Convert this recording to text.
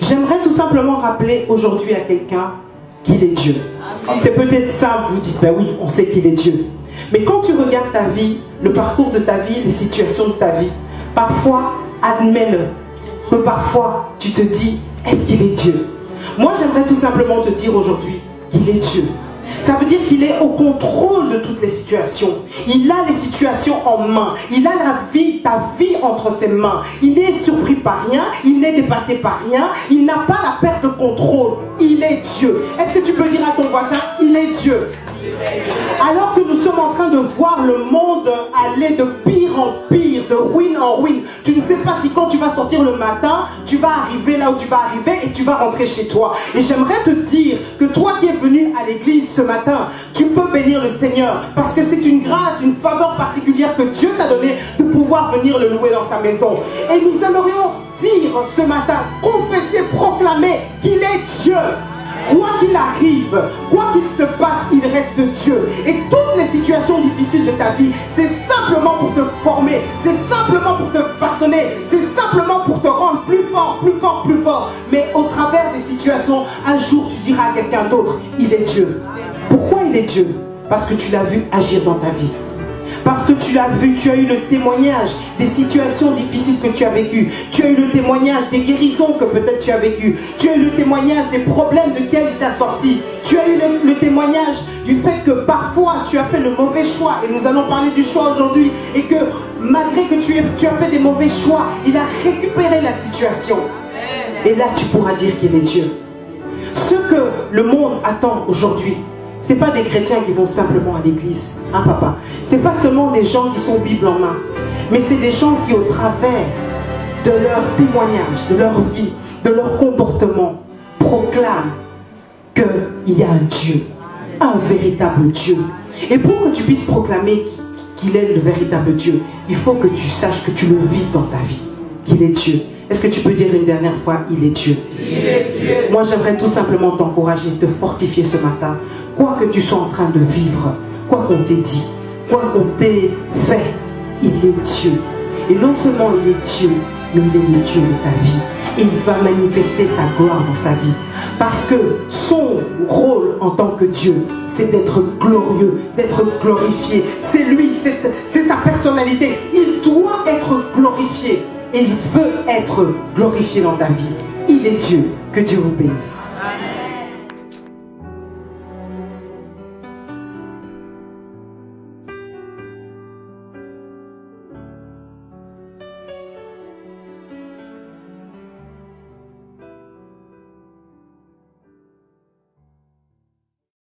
J'aimerais tout simplement rappeler aujourd'hui à quelqu'un qu'il est Dieu. C'est peut-être simple, vous dites, ben oui, on sait qu'il est Dieu. Mais quand tu regardes ta vie, le parcours de ta vie, les situations de ta vie, parfois, admets-le, que parfois, tu te dis, est-ce qu'il est Dieu? Moi, j'aimerais tout simplement te dire aujourd'hui qu'il est Dieu. Ça veut dire qu'il est au contrôle de toutes les situations. Il a les situations en main. Il a ta vie entre ses mains. Il n'est surpris par rien. Il n'est dépassé par rien. Il n'a pas la perte de contrôle. Il est Dieu. Est-ce que tu peux dire à ton voisin, il est Dieu? Alors que nous sommes en train de voir le monde aller de pire en pire, de ruine en ruine, tu ne sais pas si quand tu vas sortir le matin, tu vas arriver là où tu vas arriver et tu vas rentrer chez toi. Et j'aimerais te dire que toi qui es venu à l'église ce matin, tu peux bénir le Seigneur parce que c'est une grâce, une faveur particulière que Dieu t'a donnée de pouvoir venir le louer dans sa maison. Et nous aimerions dire ce matin, confesser, proclamer qu'il est Dieu. Quoi qu'il arrive, quoi qu'il se passe, il reste Dieu. Et toutes les situations difficiles de ta vie, c'est simplement pour te former, c'est simplement pour te façonner, c'est simplement pour te rendre plus fort, plus fort, plus fort. Mais au travers des situations, un jour tu diras à quelqu'un d'autre, il est Dieu. Pourquoi il est Dieu? Parce que tu l'as vu agir dans ta vie. Parce que tu l'as vu, tu as eu le témoignage des situations difficiles que tu as vécues. Tu as eu le témoignage des guérisons que peut-être tu as vécues. Tu as eu le témoignage des problèmes de lesquels il t'a sorti. Tu as eu le témoignage du fait que parfois tu as fait le mauvais choix. Et nous allons parler du choix aujourd'hui. Et que malgré que tu as fait des mauvais choix, il a récupéré la situation. Et là tu pourras dire qu'il est Dieu. Ce que le monde attend aujourd'hui, ce n'est pas des chrétiens qui vont simplement à l'église, hein papa? Ce n'est pas seulement des gens qui sont Bible en main, mais c'est des gens qui au travers de leur témoignage, de leur vie, de leur comportement, proclament qu'il y a un Dieu, un véritable Dieu. Et pour que tu puisses proclamer qu'il est le véritable Dieu, il faut que tu saches que tu le vis dans ta vie, qu'il est Dieu. Est-ce que tu peux dire une dernière fois, il est Dieu? Il est Dieu. Moi j'aimerais tout simplement t'encourager, te fortifier ce matin. Quoi que tu sois en train de vivre, quoi qu'on t'ait dit, quoi qu'on t'ait fait, il est Dieu. Et non seulement il est Dieu, mais il est le Dieu de ta vie. Et il va manifester sa gloire dans sa vie. Parce que son rôle en tant que Dieu, c'est d'être glorieux, d'être glorifié. C'est lui, c'est sa personnalité. Il doit être glorifié. Et il veut être glorifié dans ta vie. Il est Dieu. Que Dieu vous bénisse.